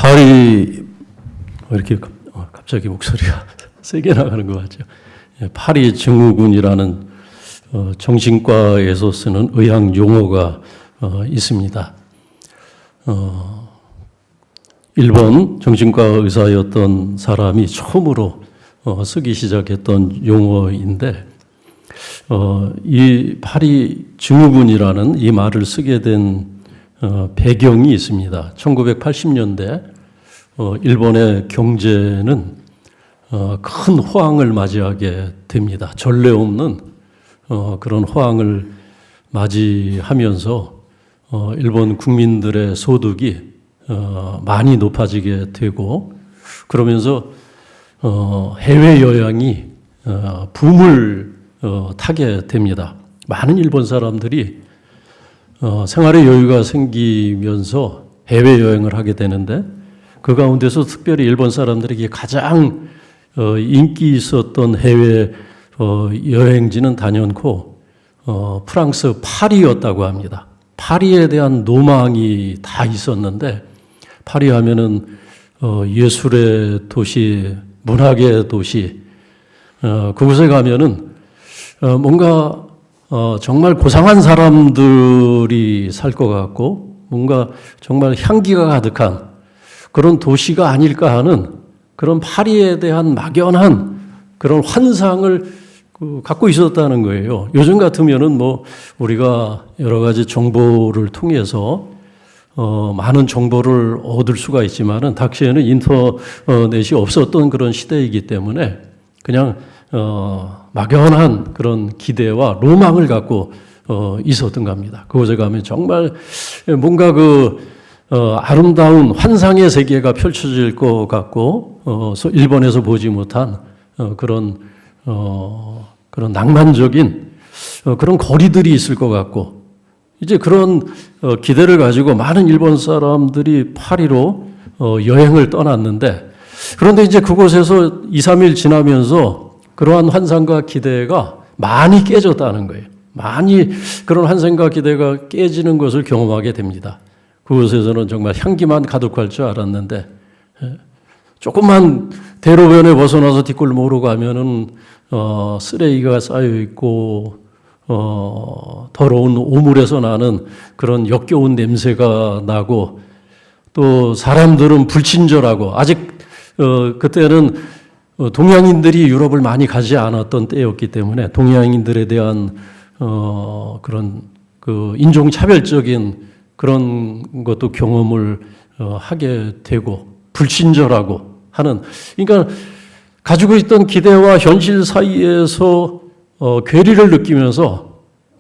파리 이렇게 갑자기 목소리가 세게 나가는 것 같죠. 파리 증후군이라는 정신과에서 쓰는 의학 용어가 있습니다. 일본 정신과 의사였던 사람이 처음으로 쓰기 시작했던 용어인데, 이 파리 증후군이라는 이 말을 쓰게 된 배경이 있습니다. 1980년대 일본의 경제는 큰 호황을 맞이하게 됩니다. 전례 없는 그런 호황을 맞이하면서 일본 국민들의 소득이 많이 높아지게 되고, 그러면서 해외여행이 붐을 타게 됩니다. 많은 일본 사람들이 생활의 여유가 생기면서 해외여행을 하게 되는데, 그 가운데서 특별히 일본 사람들에게 가장 인기 있었던 해외 여행지는 단연코 프랑스 파리였다고 합니다. 파리에 대한 로망이 다 있었는데, 파리 하면은 예술의 도시, 문학의 도시, 그곳에 가면은 뭔가 정말 고상한 사람들이 살 것 같고, 뭔가 정말 향기가 가득한 그런 도시가 아닐까 하는 그런 파리에 대한 막연한 그런 환상을 갖고 있었다는 거예요. 요즘 같으면은 뭐 우리가 여러 가지 정보를 통해서 많은 정보를 얻을 수가 있지만은 당시에는 인터넷이 없었던 그런 시대이기 때문에 그냥 막연한 그런 기대와 로망을 갖고 있었던 겁니다. 그곳에 가면 정말 뭔가 아름다운 환상의 세계가 펼쳐질 것 같고, 일본에서 보지 못한 그런 낭만적인 그런 거리들이 있을 것 같고, 이제 그런 기대를 가지고 많은 일본 사람들이 파리로 여행을 떠났는데, 그런데 이제 그곳에서 2, 3일 지나면서 그러한 환상과 기대가 많이 깨졌다는 거예요. 많이 그런 환상과 기대가 깨지는 것을 경험하게 됩니다. 그곳에서는 정말 향기만 가득할 줄 알았는데, 조금만 대로변에 벗어나서 뒷골목으로 가면은 쓰레기가 쌓여 있고, 더러운 오물에서 나는 그런 역겨운 냄새가 나고, 또 사람들은 불친절하고, 아직 그때는 동양인들이 유럽을 많이 가지 않았던 때였기 때문에 동양인들에 대한 그런 인종차별적인 그런 것도 경험을 하게 되고, 불친절하고 하는, 그러니까 가지고 있던 기대와 현실 사이에서 괴리를 느끼면서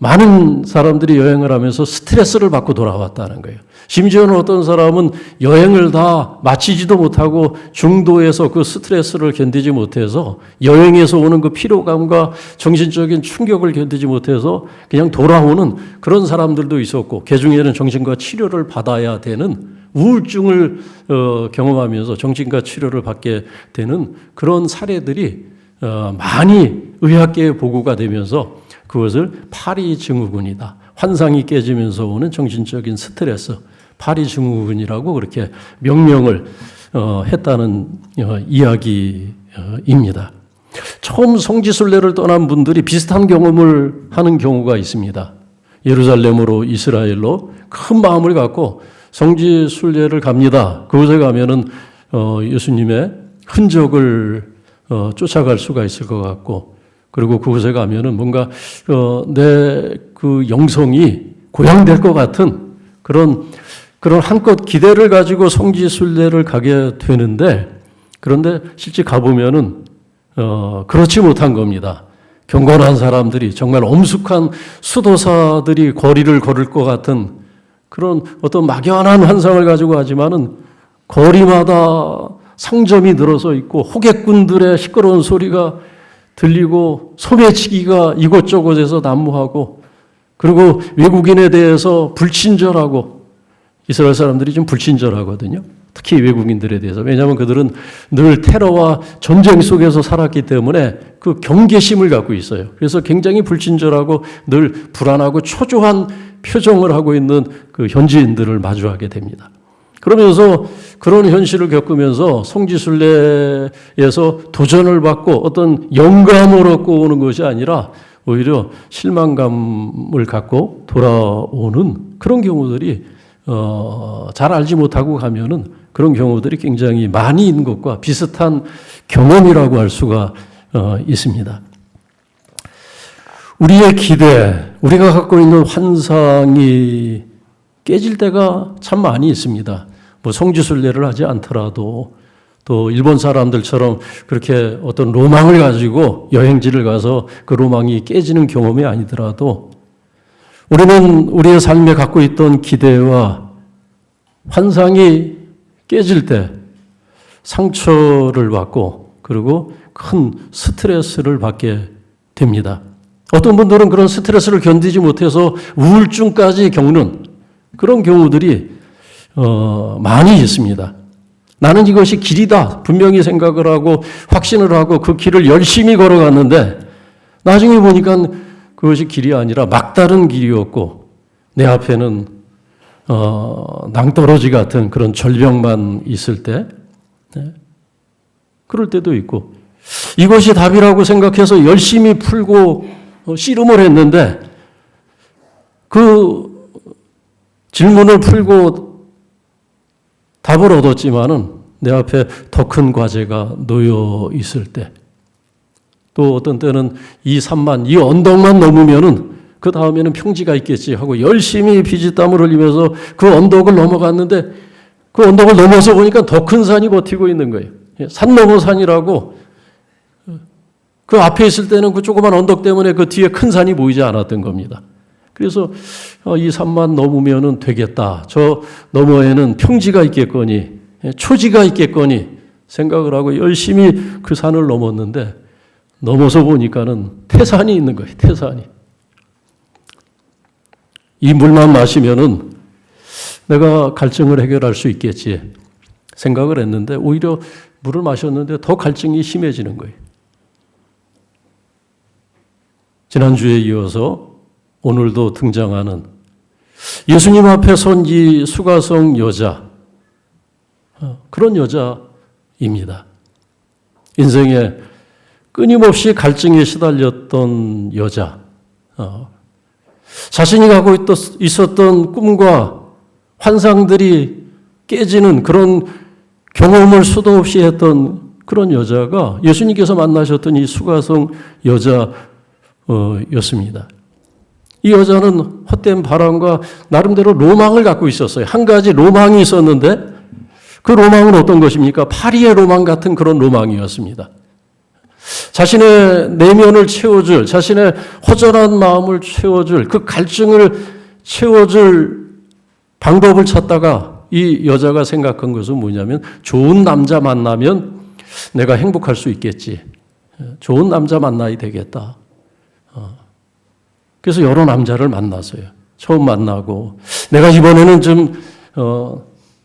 많은 사람들이 여행을 하면서 스트레스를 받고 돌아왔다는 거예요. 심지어는 어떤 사람은 여행을 다 마치지도 못하고 중도에서 그 스트레스를 견디지 못해서, 여행에서 오는 그 피로감과 정신적인 충격을 견디지 못해서 그냥 돌아오는 그런 사람들도 있었고, 그중에는 정신과 치료를 받아야 되는 우울증을 경험하면서 정신과 치료를 받게 되는 그런 사례들이 많이 의학계에 보고가 되면서 그것을 파리 증후군이다, 환상이 깨지면서 오는 정신적인 스트레스, 파리 증후군이라고 그렇게 명명을 했다는 이야기입니다. 처음 성지순례를 떠난 분들이 비슷한 경험을 하는 경우가 있습니다. 예루살렘으로, 이스라엘로 큰 마음을 갖고 성지순례를 갑니다. 그곳에 가면은 예수님의 흔적을 쫓아갈 수가 있을 것 같고, 그리고 그곳에 가면은 뭔가 내 그 영성이 고양될 것 같은 그런 한껏 기대를 가지고 성지순례를 가게 되는데, 그런데 실제 가보면은 그렇지 못한 겁니다. 경건한 사람들이, 정말 엄숙한 수도사들이 거리를 걸을 것 같은 그런 어떤 막연한 환상을 가지고 하지만은 거리마다 상점이 늘어서 있고, 호객꾼들의 시끄러운 소리가 들리고, 소매치기가 이곳저곳에서 난무하고, 그리고 외국인에 대해서 불친절하고, 이스라엘 사람들이 좀 불친절하거든요. 특히 외국인들에 대해서. 왜냐하면 그들은 늘 테러와 전쟁 속에서 살았기 때문에 그 경계심을 갖고 있어요. 그래서 굉장히 불친절하고 늘 불안하고 초조한 표정을 하고 있는 그 현지인들을 마주하게 됩니다. 그러면서 그런 현실을 겪으면서 성지순례에서 도전을 받고 어떤 영감을 얻고 오는 것이 아니라 오히려 실망감을 갖고 돌아오는 그런 경우들이 잘 알지 못하고 가면은 그런 경우들이 굉장히 많이 있는 것과 비슷한 경험이라고 할 수가 있습니다. 우리의 기대, 우리가 갖고 있는 환상이 깨질 때가 참 많이 있습니다. 뭐 성지순례를 하지 않더라도 또 일본 사람들처럼 그렇게 어떤 로망을 가지고 여행지를 가서 그 로망이 깨지는 경험이 아니더라도 우리는 우리의 삶에 갖고 있던 기대와 환상이 깨질 때 상처를 받고 그리고 큰 스트레스를 받게 됩니다. 어떤 분들은 그런 스트레스를 견디지 못해서 우울증까지 겪는 그런 경우들이 많이 있습니다. 나는 이것이 길이다 분명히 생각을 하고 확신을 하고 그 길을 열심히 걸어갔는데 나중에 보니까 그것이 길이 아니라 막다른 길이었고 내 앞에는 낭떠러지 같은 그런 절벽만 있을 때 그럴 때도 있고 이것이 답이라고 생각해서 열심히 풀고 씨름을 했는데 그 질문을 풀고 답을 얻었지만은 내 앞에 더 큰 과제가 놓여 있을 때 또 어떤 때는 이 산만, 이 언덕만 넘으면은 그 다음에는 평지가 있겠지 하고 열심히 피지땀을 흘리면서 그 언덕을 넘어갔는데 그 언덕을 넘어서 보니까 더 큰 산이 버티고 있는 거예요. 산 넘어 산이라고 그 앞에 있을 때는 그 조그만 언덕 때문에 그 뒤에 큰 산이 보이지 않았던 겁니다. 그래서 이 산만 넘으면 되겠다. 저 너머에는 평지가 있겠거니 초지가 있겠거니 생각을 하고 열심히 그 산을 넘었는데 넘어서 보니까는 태산이 있는 거예요. 태산이. 이 물만 마시면은 내가 갈증을 해결할 수 있겠지 생각을 했는데 오히려 물을 마셨는데 더 갈증이 심해지는 거예요. 지난주에 이어서 오늘도 등장하는 예수님 앞에 선 이 수가성 여자, 그런 여자입니다. 인생에 끊임없이 갈증에 시달렸던 여자, 자신이 갖고 있었던 꿈과 환상들이 깨지는 그런 경험을 수도 없이 했던 그런 여자가 예수님께서 만나셨던 이 수가성 여자였습니다. 이 여자는 헛된 바람과 나름대로 로망을 갖고 있었어요. 한 가지 로망이 있었는데 그 로망은 어떤 것입니까? 파리의 로망 같은 그런 로망이었습니다. 자신의 내면을 채워줄, 자신의 허전한 마음을 채워줄, 그 갈증을 채워줄 방법을 찾다가 이 여자가 생각한 것은 뭐냐면 좋은 남자 만나면 내가 행복할 수 있겠지. 좋은 남자 만나야 되겠다. 그래서 여러 남자를 만났어요. 처음 만나고 내가 이번에는 좀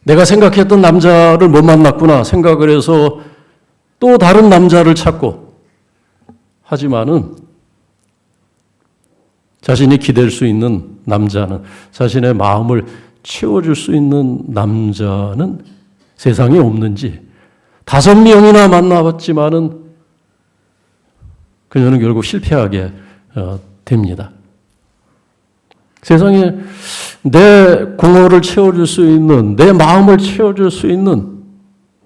내가 생각했던 남자를 못 만났구나 생각을 해서 또 다른 남자를 찾고 하지만은 자신이 기댈 수 있는 남자는 자신의 마음을 채워줄 수 있는 남자는 세상에 없는지 5명이나 만나봤지만은 그녀는 결국 실패하게 됩니다. 세상에 내 공허를 채워줄 수 있는, 내 마음을 채워줄 수 있는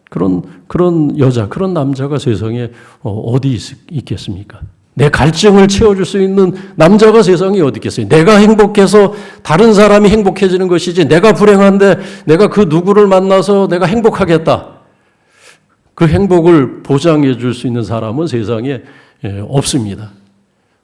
그런 여자, 그런 남자가 세상에 어디 있겠습니까? 내 갈증을 채워줄 수 있는 남자가 세상에 어디 있겠어요? 내가 행복해서 다른 사람이 행복해지는 것이지 내가 불행한데 내가 그 누구를 만나서 내가 행복하겠다. 그 행복을 보장해 줄 수 있는 사람은 세상에 없습니다.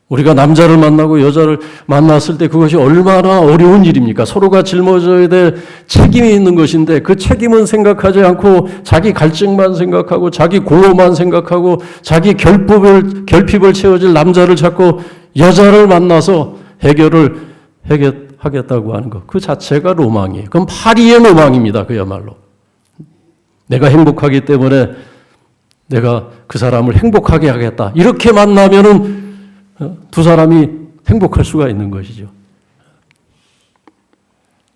우리가 남자를 만나고 여자를 만났을 때 그것이 얼마나 어려운 일입니까? 서로가 짊어져야 될 책임이 있는 것인데 그 책임은 생각하지 않고 자기 갈증만 생각하고 자기 공허만 생각하고 자기 결핍을 채워줄 남자를 찾고 여자를 만나서 해결을 하겠다고 하는 것. 그 자체가 로망이에요. 그건 파리의 로망입니다. 그야말로. 내가 행복하기 때문에 내가 그 사람을 행복하게 하겠다. 이렇게 만나면은 두 사람이 행복할 수가 있는 것이죠.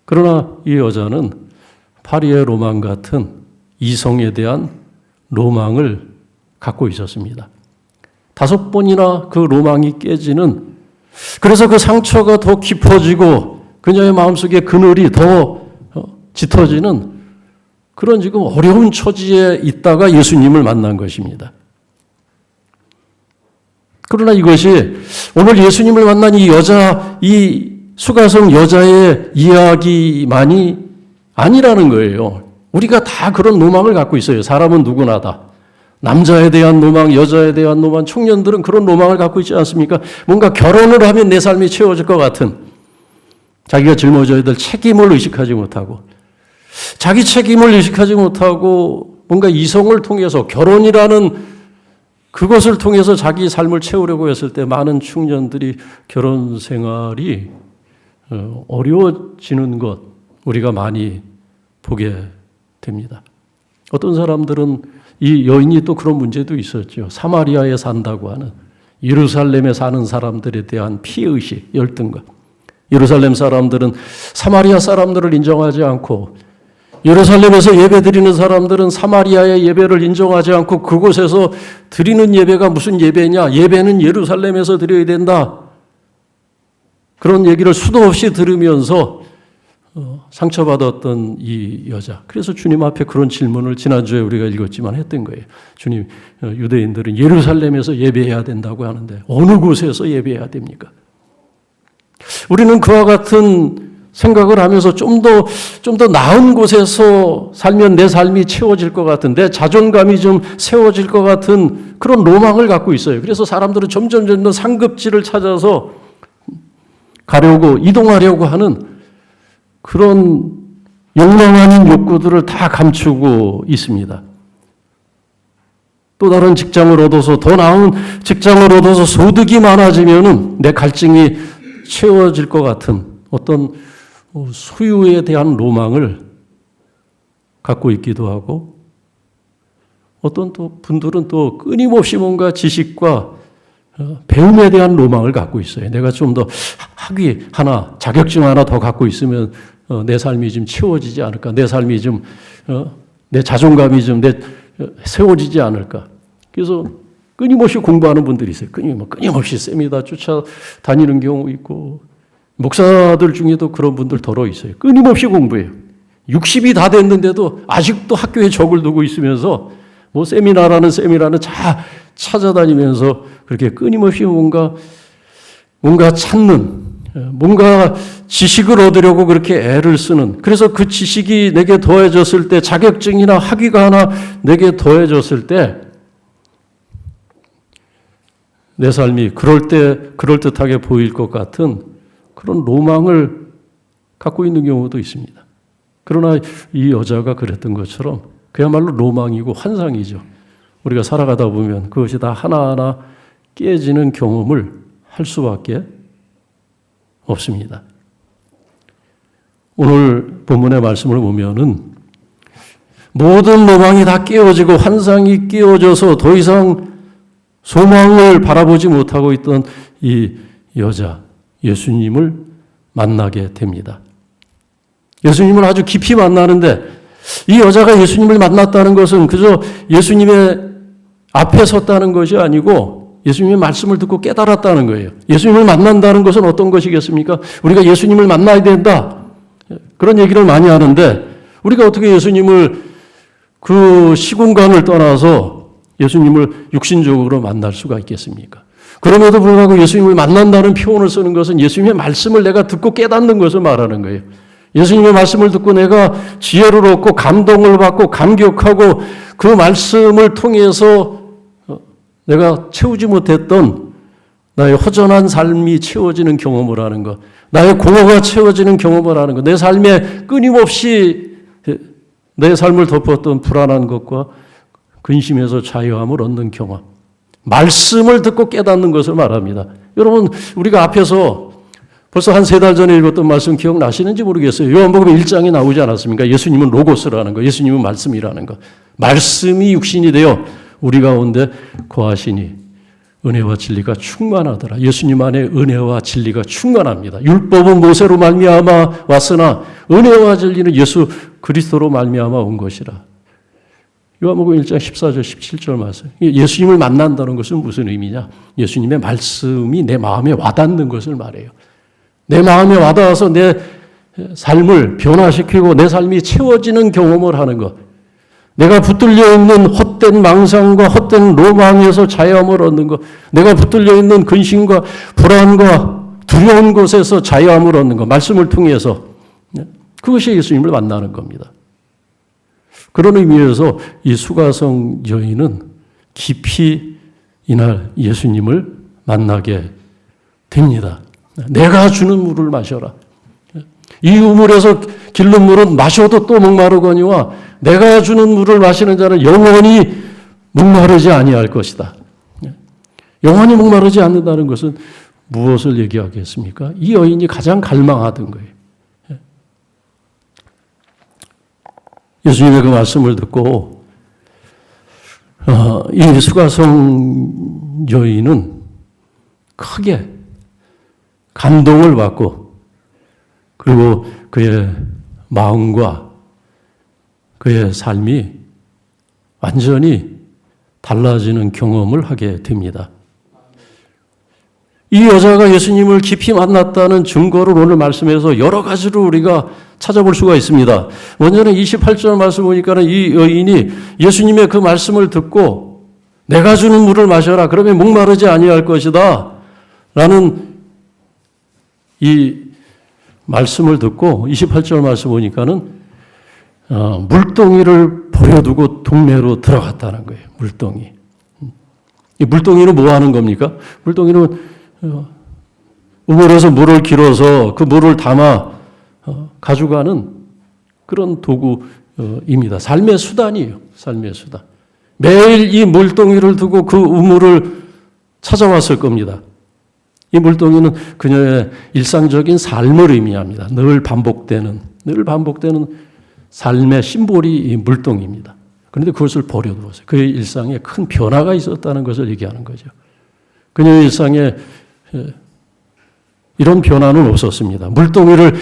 그러나 이 여자는 파리의 로망 같은 이성에 대한 로망을 갖고 있었습니다. 5번이나 그 로망이 깨지는, 그래서 그 상처가 더 깊어지고 그녀의 마음속에 그늘이 더 짙어지는 그런 지금 어려운 처지에 있다가 예수님을 만난 것입니다. 그러나 이것이 오늘 예수님을 만난 이 여자, 이 수가성 여자의 이야기만이 아니라는 거예요. 우리가 다 그런 로망을 갖고 있어요. 사람은 누구나 다. 남자에 대한 로망, 여자에 대한 로망, 청년들은 그런 로망을 갖고 있지 않습니까? 뭔가 결혼을 하면 내 삶이 채워질 것 같은, 자기가 짊어져야 될 책임을 의식하지 못하고, 자기 책임을 의식하지 못하고 뭔가 이성을 통해서, 결혼이라는 그것을 통해서 자기 삶을 채우려고 했을 때 많은 청년들이 결혼 생활이 어려워지는 것, 우리가 많이 보게 됩니다. 어떤 사람들은 이 여인이 또 그런 문제도 있었죠. 사마리아에 산다고 하는, 예루살렘에 사는 사람들에 대한 피해의식, 열등감. 예루살렘 사람들은 사마리아 사람들을 인정하지 않고, 예루살렘에서 예배드리는 사람들은 사마리아의 예배를 인정하지 않고, 그곳에서 드리는 예배가 무슨 예배냐, 예배는 예루살렘에서 드려야 된다, 그런 얘기를 수도 없이 들으면서 상처받았던 이 여자. 그래서 주님 앞에 그런 질문을 지난주에 우리가 읽었지만 했던 거예요. 주님, 유대인들은 예루살렘에서 예배해야 된다고 하는데 어느 곳에서 예배해야 됩니까? 우리는 그와 같은 생각을 하면서 좀 더 나은 곳에서 살면 내 삶이 채워질 것 같은, 내 자존감이 좀 세워질 것 같은 그런 로망을 갖고 있어요. 그래서 사람들은 점점 상급지를 찾아서 가려고, 이동하려고 하는 그런 욕망하는 욕구들을 다 감추고 있습니다. 또 다른 직장을 얻어서, 더 나은 직장을 얻어서 소득이 많아지면은 내 갈증이 채워질 것 같은 어떤 소유에 대한 로망을 갖고 있기도 하고, 어떤 또 분들은 또 끊임없이 뭔가 지식과 배움에 대한 로망을 갖고 있어요. 내가 좀 더 학위 하나, 자격증 하나 더 갖고 있으면 내 삶이 좀 채워지지 않을까, 내 삶이 좀, 내 자존감이 좀 세워지지 않을까. 그래서 끊임없이 공부하는 분들이 있어요. 끊임없이 세미나 쫓아다니는 경우 있고, 목사들 중에도 그런 분들 더러 있어요. 끊임없이 공부해요. 60이 다 됐는데도 아직도 학교에 적을 두고 있으면서 뭐 세미나라는 찾아다니면서 그렇게 끊임없이 뭔가 찾는, 뭔가 지식을 얻으려고 그렇게 애를 쓰는, 그래서 그 지식이 내게 더해졌을 때, 자격증이나 학위가 하나 내게 더해졌을 때 내 삶이 그럴듯하게 보일 것 같은 그런 로망을 갖고 있는 경우도 있습니다. 그러나 이 여자가 그랬던 것처럼 그야말로 로망이고 환상이죠. 우리가 살아가다 보면 그것이 다 하나하나 깨지는 경험을 할 수밖에 없습니다. 오늘 본문의 말씀을 보면은 모든 로망이 다 깨어지고 환상이 깨어져서 더 이상 소망을 바라보지 못하고 있던 이 여자, 예수님을 만나게 됩니다. 예수님을 아주 깊이 만나는데, 이 여자가 예수님을 만났다는 것은 그저 예수님의 앞에 섰다는 것이 아니고 예수님의 말씀을 듣고 깨달았다는 거예요. 예수님을 만난다는 것은 어떤 것이겠습니까? 우리가 예수님을 만나야 된다, 그런 얘기를 많이 하는데, 우리가 어떻게 예수님을 그 시공간을 떠나서 예수님을 육신적으로 만날 수가 있겠습니까? 그럼에도 불구하고 예수님을 만난다는 표현을 쓰는 것은 예수님의 말씀을 내가 듣고 깨닫는 것을 말하는 거예요. 예수님의 말씀을 듣고 내가 지혜를 얻고 감동을 받고 감격하고 그 말씀을 통해서 내가 채우지 못했던 나의 허전한 삶이 채워지는 경험을 하는 것, 나의 공허가 채워지는 경험을 하는 것, 내 삶에 끊임없이 내 삶을 덮었던 불안한 것과 근심에서 자유함을 얻는 경험, 말씀을 듣고 깨닫는 것을 말합니다. 여러분, 우리가 앞에서 벌써 한 3달 전에 읽었던 말씀 기억나시는지 모르겠어요. 요한복음 1장에 나오지 않았습니까? 예수님은 로고스라는 거, 예수님은 말씀이라는 거. 말씀이 육신이 되어 우리 가운데 거하시니 은혜와 진리가 충만하더라. 예수님 안에 은혜와 진리가 충만합니다. 율법은 모세로 말미암아 왔으나 은혜와 진리는 예수 그리스도로 말미암아 온 것이라. 요한복음 1장 14절 17절 말씀. 예수님을 만난다는 것은 무슨 의미냐? 예수님의 말씀이 내 마음에 와닿는 것을 말해요. 내 마음에 와닿아서 내 삶을 변화시키고 내 삶이 채워지는 경험을 하는 것. 내가 붙들려 있는 헛된 망상과 헛된 로망에서 자유함을 얻는 것. 내가 붙들려 있는 근심과 불안과 두려운 곳에서 자유함을 얻는 것. 말씀을 통해서. 그것이 예수님을 만나는 겁니다. 그런 의미에서 이 수가성 여인은 깊이 이날 예수님을 만나게 됩니다. 내가 주는 물을 마셔라. 이 우물에서 길른 물은 마셔도 또 목마르거니와 내가 주는 물을 마시는 자는 영원히 목마르지 아니할 것이다. 영원히 목마르지 않는다는 것은 무엇을 얘기하겠습니까? 이 여인이 가장 갈망하던 거예요. 예수님의 그 말씀을 듣고 이 수가성 여인은 크게 감동을 받고 그리고 그의 마음과 그의 삶이 완전히 달라지는 경험을 하게 됩니다. 이 여자가 예수님을 깊이 만났다는 증거를 오늘 말씀에서 여러 가지로 우리가 찾아볼 수가 있습니다. 먼저는 28절 말씀 보니까는 이 여인이 예수님의 그 말씀을 듣고 내가 주는 물을 마셔라. 그러면 목마르지 아니할 것이다. 라는 이 말씀을 듣고 28절 말씀 보니까는 물동이를 버려두고 동네로 들어갔다는 거예요. 물동이. 이 물동이는 뭐 하는 겁니까? 물동이는 우물에서 물을 길어서 그 물을 담아 가져가는 그런 도구입니다. 삶의 수단이에요. 삶의 수단. 매일 이 물동이를 두고 그 우물을 찾아왔을 겁니다. 이 물동이는 그녀의 일상적인 삶을 의미합니다. 늘 반복되는 삶의 심볼이 이 물동입니다. 그런데 그것을 버려두었어요. 그의 일상에 큰 변화가 있었다는 것을 얘기하는 거죠. 그녀의 일상에 이런 변화는 없었습니다. 물동이를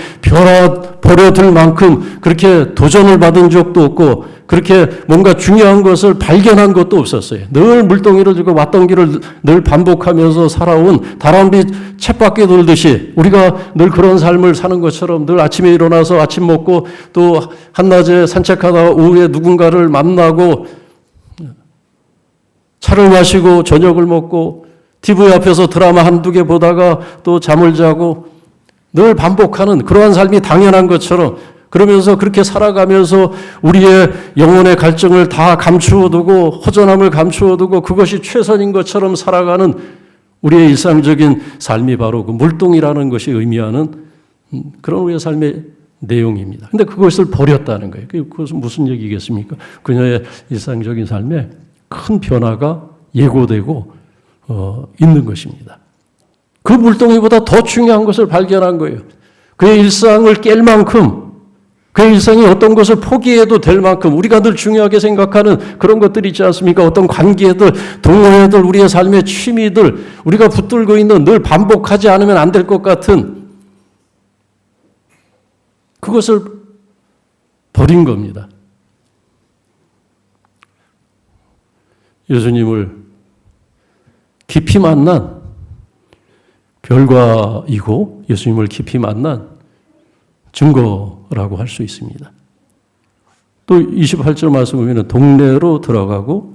버려둘 만큼 그렇게 도전을 받은 적도 없고 그렇게 뭔가 중요한 것을 발견한 것도 없었어요. 늘 물동이를 들고 왔던 길을 늘 반복하면서 살아온 다람쥐 쳇바퀴 돌듯이 우리가 늘 그런 삶을 사는 것처럼 늘 아침에 일어나서 아침 먹고 또 한낮에 산책하다가 오후에 누군가를 만나고 차를 마시고 저녁을 먹고 TV 앞에서 드라마 한두 개 보다가 또 잠을 자고 늘 반복하는 그러한 삶이 당연한 것처럼 그러면서 그렇게 살아가면서 우리의 영혼의 갈증을 다 감추어두고 허전함을 감추어두고 그것이 최선인 것처럼 살아가는 우리의 일상적인 삶이 바로 그 물동이라는 것이 의미하는 그런 우리의 삶의 내용입니다. 그런데 그것을 버렸다는 거예요. 그것은 무슨 얘기겠습니까? 그녀의 일상적인 삶에 큰 변화가 예고되고 있는 것입니다. 그 물동이보다 더 중요한 것을 발견한 거예요. 그의 일상을 깰 만큼 그의 일상이 어떤 것을 포기해도 될 만큼 우리가 늘 중요하게 생각하는 그런 것들이 있지 않습니까? 어떤 관계들, 동호회들, 우리의 삶의 취미들, 우리가 붙들고 있는 늘 반복하지 않으면 안 될 것 같은 그것을 버린 겁니다. 예수님을 깊이 만난 결과이고 예수님을 깊이 만난 증거라고 할 수 있습니다. 또 28절 말씀 보면 동네로 들어가고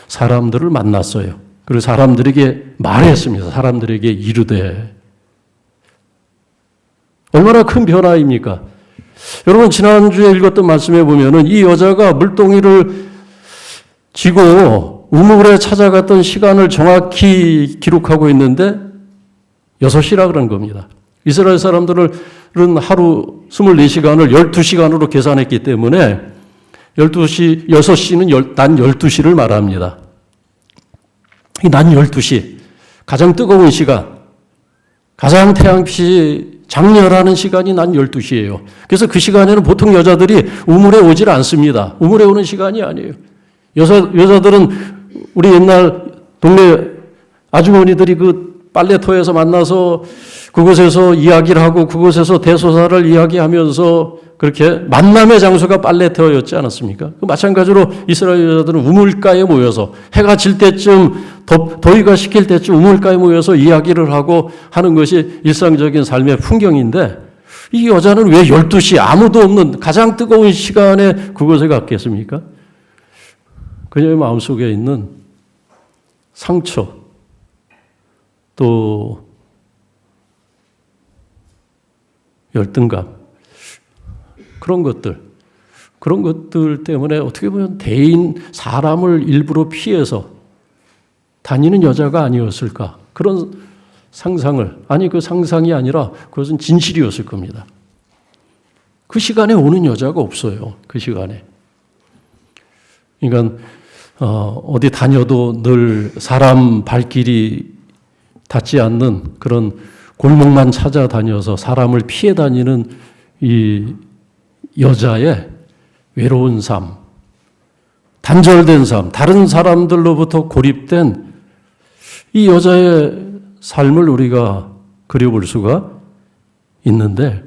사람들을 만났어요. 그리고 사람들에게 말했습니다. 사람들에게 이르되. 얼마나 큰 변화입니까? 여러분 지난주에 읽었던 말씀에 보면은 이 여자가 물동이를 쥐고 우물에 찾아갔던 시간을 정확히 기록하고 있는데 6시라 그런 겁니다. 이스라엘 사람들은 하루 24시간을 12시간으로 계산했기 때문에 12시, 6시는 난 12시를 말합니다. 이 난 12시, 가장 뜨거운 시간, 가장 태양빛이 장렬하는 시간이 난 12시예요. 그래서 그 시간에는 보통 여자들이 우물에 오질 않습니다. 우물에 오는 시간이 아니에요. 여자들은 우리 옛날 동네 아주머니들이 그 빨래터에서 만나서 그곳에서 이야기를 하고 그곳에서 대소사를 이야기하면서 그렇게 만남의 장소가 빨래터였지 않았습니까? 마찬가지로 이스라엘 여자들은 우물가에 모여서 해가 질 때쯤 더위가 식힐 때쯤 우물가에 모여서 이야기를 하고 하는 것이 일상적인 삶의 풍경인데 이 여자는 왜 12시 아무도 없는 가장 뜨거운 시간에 그곳에 갔겠습니까? 그녀의 마음속에 있는 상처 또 열등감 그런 것들 때문에 어떻게 보면 사람을 일부러 피해서 다니는 여자가 아니었을까 그런 상상을 그 상상이 아니라 그것은 진실이었을 겁니다. 그 시간에 오는 여자가 없어요. 그 시간에. 그러니까 어디 다녀도 늘 사람 발길이 닿지 않는 그런 골목만 찾아다녀서 사람을 피해 다니는 이 여자의 외로운 삶, 단절된 삶, 다른 사람들로부터 고립된 이 여자의 삶을 우리가 그려볼 수가 있는데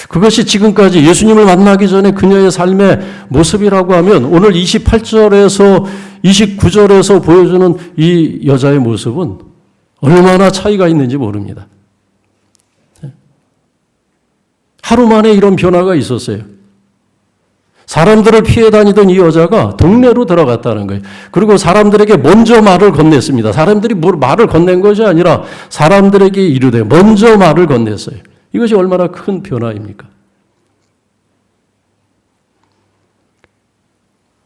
그것이 지금까지 예수님을 만나기 전에 그녀의 삶의 모습이라고 하면 오늘 28절에서 29절에서 보여주는 이 여자의 모습은 얼마나 차이가 있는지 모릅니다. 하루 만에 이런 변화가 있었어요. 사람들을 피해 다니던 이 여자가 동네로 들어갔다는 거예요. 그리고 사람들에게 먼저 말을 건넸습니다. 사람들이 말을 건넨 것이 아니라 사람들에게 이르되 먼저 말을 건넸어요. 이것이 얼마나 큰 변화입니까?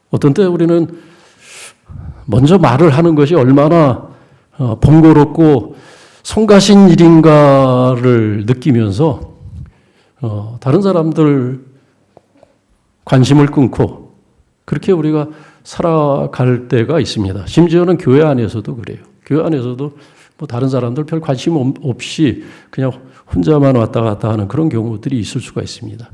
어떤 때 우리는 먼저 말을 하는 것이 얼마나 번거롭고 성가신 일인가를 느끼면서 다른 사람들 관심을 끊고 그렇게 우리가 살아갈 때가 있습니다. 심지어는 교회 안에서도 그래요. 교회 안에서도 뭐 다른 사람들 별 관심 없이 그냥 혼자만 왔다 갔다 하는 그런 경우들이 있을 수가 있습니다.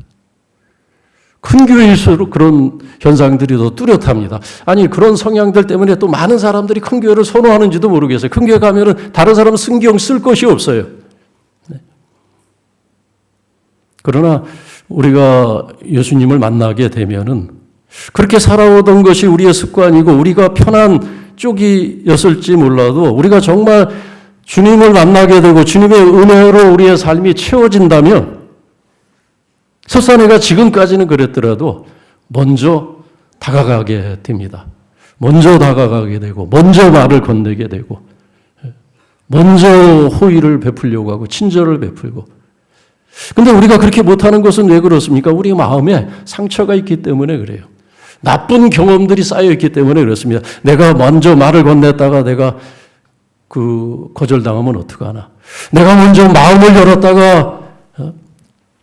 큰 교회일수록 그런 현상들이 더 뚜렷합니다. 아니 그런 성향들 때문에 또 많은 사람들이 큰 교회를 선호하는지도 모르겠어요. 큰 교회 가면은 다른 사람 신경 쓸 것이 없어요. 네. 그러나 우리가 예수님을 만나게 되면은 그렇게 살아오던 것이 우리의 습관이고 우리가 편한 쪽이었을지 몰라도 우리가 정말 주님을 만나게 되고 주님의 은혜로 우리의 삶이 채워진다면 설사 내가 지금까지는 그랬더라도 먼저 다가가게 됩니다. 먼저 다가가게 되고 먼저 말을 건네게 되고 먼저 호의를 베풀려고 하고 친절을 베풀고 근데 우리가 그렇게 못하는 것은 왜 그렇습니까? 우리 마음에 상처가 있기 때문에 그래요. 나쁜 경험들이 쌓여있기 때문에 그렇습니다. 내가 먼저 말을 건넸다가 내가 거절당하면 어떡하나. 내가 먼저 마음을 열었다가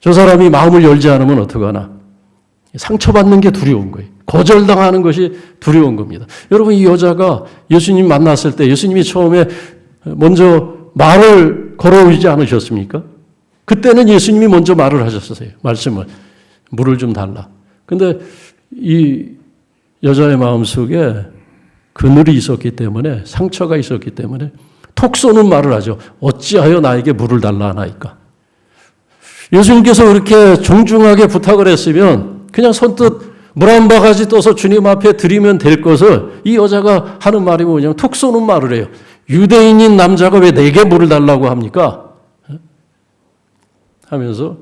저 사람이 마음을 열지 않으면 어떡하나. 상처받는 게 두려운 거예요. 거절당하는 것이 두려운 겁니다. 여러분 이 여자가 예수님 만났을 때 예수님이 처음에 먼저 말을 걸어오지 않으셨습니까? 그때는 예수님이 먼저 말을 하셨어요. 말씀을. 물을 좀 달라. 근데 이 여자의 마음속에 그늘이 있었기 때문에 상처가 있었기 때문에 톡 쏘는 말을 하죠. 어찌하여 나에게 물을 달라 하나이까. 예수님께서 그렇게 정중하게 부탁을 했으면 그냥 선뜻 물 한 바가지 떠서 주님 앞에 드리면 될 것을 이 여자가 하는 말이 뭐냐면 톡 쏘는 말을 해요. 유대인인 남자가 왜 내게 물을 달라고 합니까? 하면서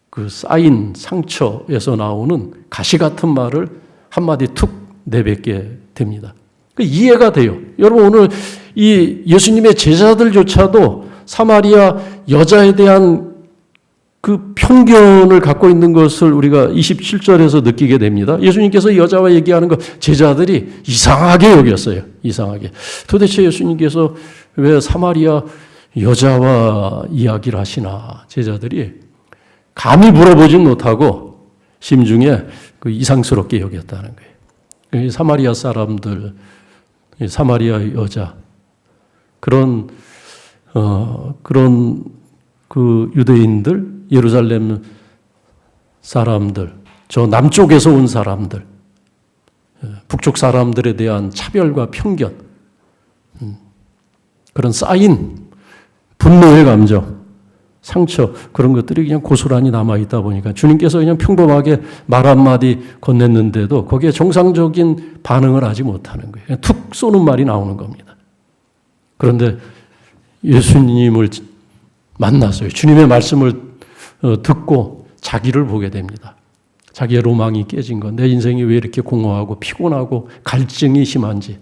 그 쌓인 상처에서 나오는 가시 같은 말을 한마디 툭 내뱉게 됩니다. 이해가 돼요. 여러분 오늘 이 예수님의 제자들조차도 사마리아 여자에 대한 그 편견을 갖고 있는 것을 우리가 27절에서 느끼게 됩니다. 예수님께서 여자와 얘기하는 거 제자들이 이상하게 여겼어요. 이상하게. 도대체 예수님께서 왜 사마리아 여자와 이야기를 하시나 제자들이 감히 물어보진 못하고 심중에 그 이상스럽게 여겼다는 거예요. 사마리아 사람들, 사마리아 여자 그런 그 유대인들, 예루살렘 사람들, 저 남쪽에서 온 사람들, 북쪽 사람들에 대한 차별과 편견, 그런 쌓인 분노의 감정, 상처 그런 것들이 그냥 고스란히 남아있다 보니까 주님께서 그냥 평범하게 말 한마디 건넸는데도 거기에 정상적인 반응을 하지 못하는 거예요. 그냥 툭 쏘는 말이 나오는 겁니다. 그런데 예수님을 만났어요. 주님의 말씀을 듣고 자기를 보게 됩니다. 자기의 로망이 깨진 건 내 인생이 왜 이렇게 공허하고 피곤하고 갈증이 심한지,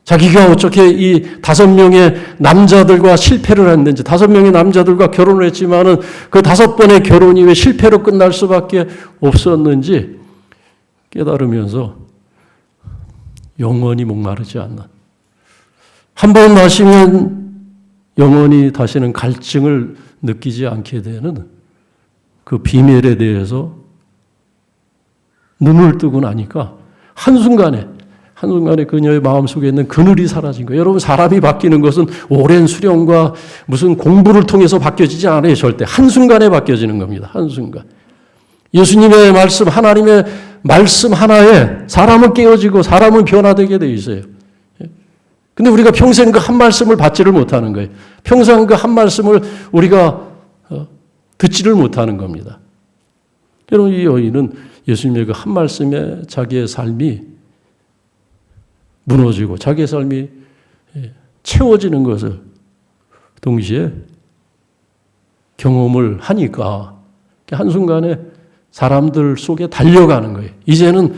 자기가 어떻게 이 5명의 남자들과 실패를 했는지, 5명의 남자들과 결혼을 했지만은 그 5번의 결혼이 왜 실패로 끝날 수밖에 없었는지 깨달으면서 영원히 목마르지 않는, 한 번 마시면 영원히 다시는 갈증을 느끼지 않게 되는 그 비밀에 대해서 눈을 뜨고 나니까 한순간에 그녀의 마음속에 있는 그늘이 사라진 거예요. 여러분, 사람이 바뀌는 것은 오랜 수련과 무슨 공부를 통해서 바뀌어지지 않아요. 절대. 한순간에 바뀌어지는 겁니다. 한순간. 예수님의 말씀, 하나님의 말씀 하나에 사람은 깨어지고 사람은 변화되게 되어 있어요. 근데 우리가 평생 그 한 말씀을 받지를 못하는 거예요. 평생 그 한 말씀을 우리가 듣지를 못하는 겁니다. 여러분, 이 여인은 예수님의 그 한 말씀에 자기의 삶이 무너지고 자기의 삶이 채워지는 것을 동시에 경험을 하니까 한순간에 사람들 속에 달려가는 거예요. 이제는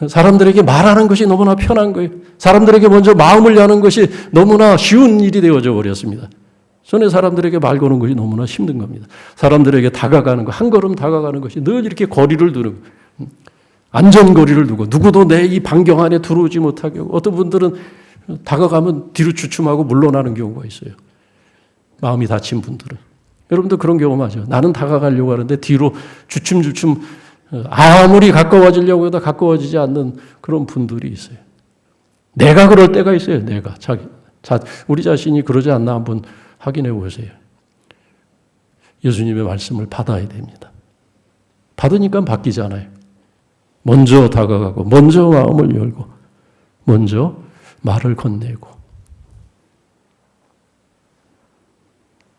사람들에게 말하는 것이 너무나 편한 거예요. 사람들에게 먼저 마음을 여는 것이 너무나 쉬운 일이 되어져 버렸습니다. 전에 사람들에게 말 거는 것이 너무나 힘든 겁니다. 사람들에게 다가가는 것, 한 걸음 다가가는 것이 늘 이렇게 거리를 두는 거예요. 안전거리를 두고 누구도 내 이 반경 안에 들어오지 못하게 하고, 어떤 분들은 다가가면 뒤로 주춤하고 물러나는 경우가 있어요. 마음이 다친 분들은. 여러분도 그런 경험하죠. 나는 다가가려고 하는데 뒤로 주춤주춤 아무리 가까워지려고 해도 가까워지지 않는 그런 분들이 있어요. 내가 그럴 때가 있어요. 내가. 우리 자신이 그러지 않나 한번 확인해 보세요. 예수님의 말씀을 받아야 됩니다. 받으니까 바뀌잖아요. 먼저 다가가고, 먼저 마음을 열고, 먼저 말을 건네고.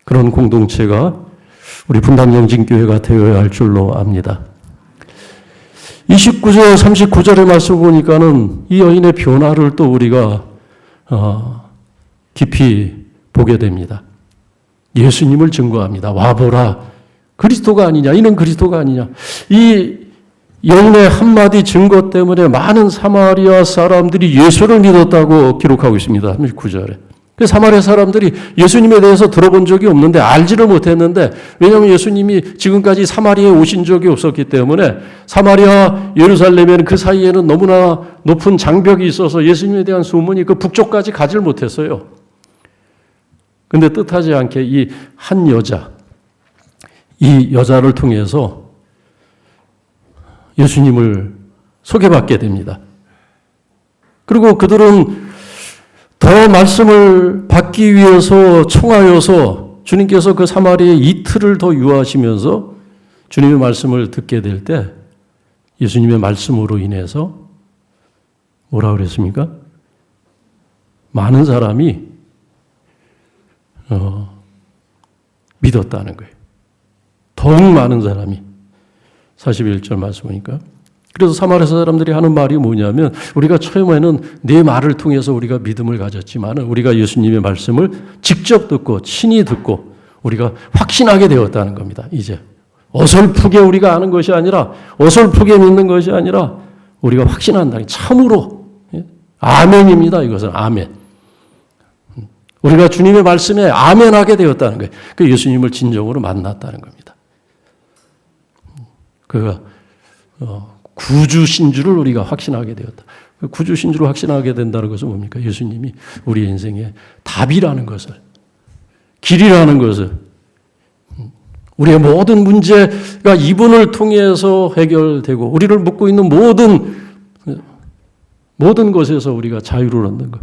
그런 공동체가 우리 분당영진교회가 되어야 할 줄로 압니다. 29절, 39절의 말씀 보니까는 이 여인의 변화를 또 우리가 깊이 보게 됩니다. 예수님을 증거합니다. 와보라. 그리스도가 아니냐. 이는 그리스도가 아니냐. 이 여인의 한마디 증거 때문에 많은 사마리아 사람들이 예수를 믿었다고 기록하고 있습니다. 39절에. 그 사마리아 사람들이 예수님에 대해서 들어본 적이 없는데, 알지를 못했는데, 왜냐하면 예수님이 지금까지 사마리아에 오신 적이 없었기 때문에 사마리아 예루살렘에는 그 사이에는 너무나 높은 장벽이 있어서 예수님에 대한 소문이 그 북쪽까지 가지를 못했어요. 근데 뜻하지 않게 이 한 여자, 이 여자를 통해서 예수님을 소개받게 됩니다. 그리고 그들은 더 말씀을 받기 위해서 청하여서 주님께서 그 사마리아에 이틀을 더 유하시면서 주님의 말씀을 듣게 될 때 예수님의 말씀으로 인해서 뭐라 그랬습니까? 많은 사람이 믿었다는 거예요. 더욱 많은 사람이. 41절 말씀 보니까. 그래서 사마리아 사람들이 하는 말이 뭐냐면, 우리가 처음에는 네 말을 통해서 우리가 믿음을 가졌지만 우리가 예수님의 말씀을 직접 듣고 친히 듣고 우리가 확신하게 되었다는 겁니다. 이제 어설프게 우리가 아는 것이 아니라, 어설프게 믿는 것이 아니라 우리가 확신한다니, 참으로 아멘입니다. 이것은 아멘. 우리가 주님의 말씀에 아멘하게 되었다는 거예요. 그 예수님을 진정으로 만났다는 겁니다. 그가 구주신 줄을 우리가 확신하게 되었다. 구주신 줄을 확신하게 된다는 것은 뭡니까? 예수님이 우리 인생의 답이라는 것을, 길이라는 것을, 우리의 모든 문제가 이분을 통해서 해결되고 우리를 묶고 있는 모든 것에서 우리가 자유를 얻는 것,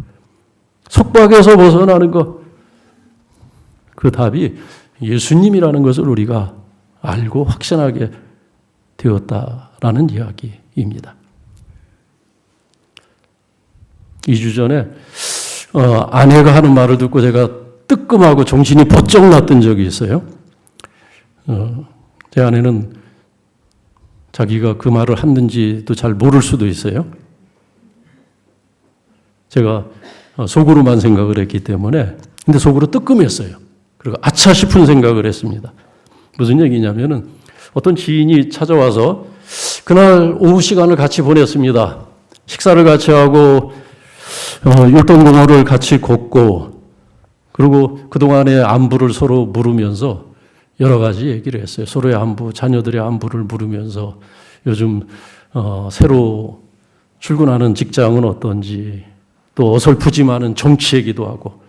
속박에서 벗어나는 것, 그 답이 예수님이라는 것을 우리가 알고 확신하게 되었다라는 이야기입니다. 2주 전에 아내가 하는 말을 듣고 제가 뜨끔하고 정신이 번쩍 났던 적이 있어요. 제 아내는 자기가 그 말을 했는지도 잘 모를 수도 있어요. 제가 속으로만 생각을 했기 때문에, 근데 속으로 뜨끔했어요. 그리고 아차 싶은 생각을 했습니다. 무슨 얘기냐면은 어떤 지인이 찾아와서 그날 오후 시간을 같이 보냈습니다. 식사를 같이 하고 율동공원을 같이 걷고, 그리고 그동안의 안부를 서로 물으면서 여러 가지 얘기를 했어요. 서로의 안부, 자녀들의 안부를 물으면서 요즘 새로 출근하는 직장은 어떤지, 또 어설프지만은 정치 얘기도 하고,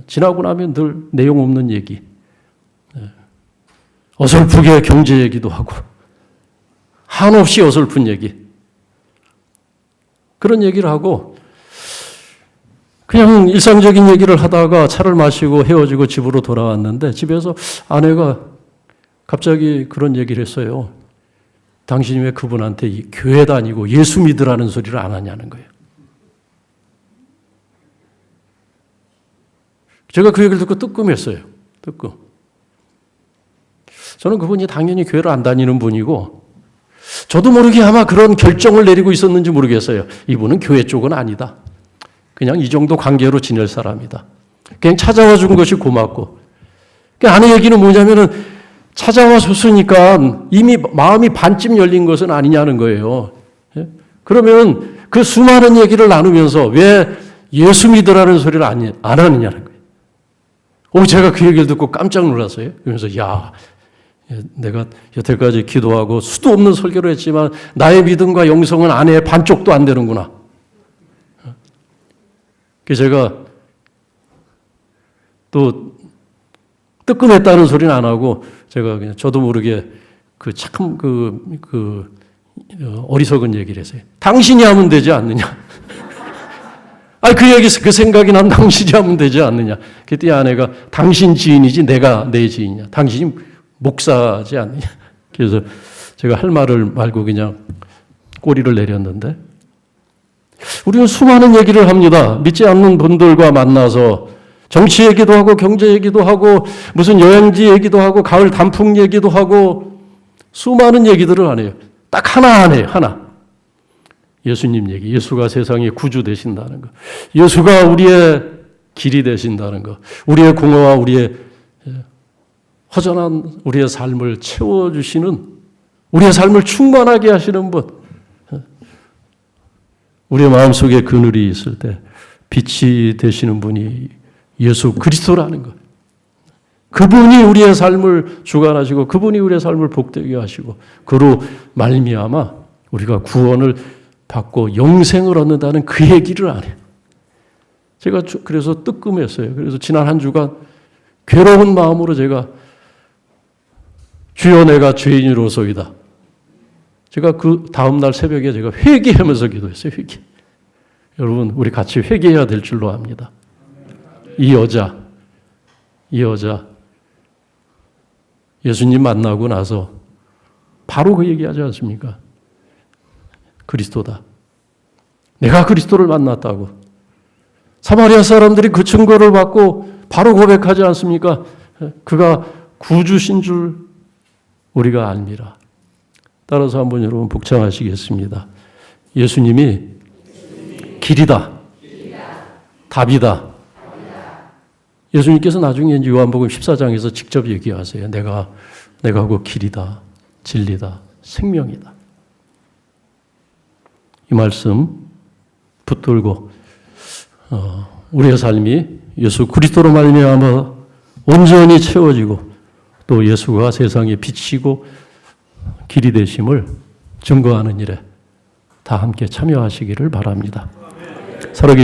지나고 나면 늘 내용 없는 얘기, 어설프게 경제 얘기도 하고, 한없이 어설픈 얘기, 그런 얘기를 하고 그냥 일상적인 얘기를 하다가 차를 마시고 헤어지고 집으로 돌아왔는데, 집에서 아내가 갑자기 그런 얘기를 했어요. 당신이 왜 그분한테 교회 다니고 예수 믿으라는 소리를 안 하냐는 거예요. 제가 그 얘기를 듣고 뜨끔했어요. 뜨끔. 저는 그분이 당연히 교회를 안 다니는 분이고, 저도 모르게 아마 그런 결정을 내리고 있었는지 모르겠어요. 이분은 교회 쪽은 아니다. 그냥 이 정도 관계로 지낼 사람이다. 그냥 찾아와 준 것이 고맙고. 아내 얘기는 뭐냐면은 찾아와 줬으니까 이미 마음이 반쯤 열린 것은 아니냐는 거예요. 그러면 그 수많은 얘기를 나누면서 왜 예수 믿으라는 소리를 안 하느냐는 거예요. 제가 그 얘기를 듣고 깜짝 놀랐어요. 그러면서 내가 여태까지 기도하고 수도 없는 설교를 했지만 나의 믿음과 영성은 아내의 반쪽도 안 되는구나. 그래서 제가 또 뜨끔했다는 소리는 안 하고, 제가 그냥 저도 모르게 어리석은 얘기를 했어요. 당신이 하면 되지 않느냐. 그 생각이 난 당신이 하면 되지 않느냐. 그때 아내가 당신 지인이지 내가 내 지인이냐. 당신이 목사지 않느냐. 그래서 제가 할 말을 말고 그냥 꼬리를 내렸는데, 우리는 수많은 얘기를 합니다. 믿지 않는 분들과 만나서 정치 얘기도 하고 경제 얘기도 하고 무슨 여행지 얘기도 하고 가을 단풍 얘기도 하고 수많은 얘기들을 안 해요. 딱 하나 안 해요. 하나. 예수님 얘기. 예수가 세상의 구주 되신다는 거. 예수가 우리의 길이 되신다는 거. 우리의 공허와 우리의 허전한 우리의 삶을 채워주시는, 우리의 삶을 충만하게 하시는 분. 우리의 마음속에 그늘이 있을 때 빛이 되시는 분이 예수 그리스도라는 것. 그분이 우리의 삶을 주관하시고 그분이 우리의 삶을 복되게 하시고 그로 말미암아 우리가 구원을 받고 영생을 얻는다는 그 얘기를 안 해요. 제가 그래서 뜨끔했어요. 그래서 지난 한 주간 괴로운 마음으로 제가 주여 내가 죄인으로소이다. 제가 그 다음날 새벽에 제가 회개하면서 기도했어요. 회개. 여러분, 우리 같이 회개해야 될 줄로 압니다. 이 여자 예수님 만나고 나서 바로 그 얘기하지 않습니까? 그리스도다. 내가 그리스도를 만났다고. 사마리아 사람들이 그 증거를 받고 바로 고백하지 않습니까? 그가 구주신 줄 우리가 압니다. 따라서 한번 여러분 복창하시겠습니다. 예수님이 길이다. 답이다. 예수님께서 나중에 이제 요한복음 14장에서 직접 얘기하세요. 내가 그 길이다, 진리다, 생명이다. 이 말씀 붙들고 우리의 삶이 예수 그리스도로 말미암아 온전히 채워지고 또 예수가 세상에 비치고 길이 되심을 증거하는 일에 다 함께 참여하시기를 바랍니다. 살아계신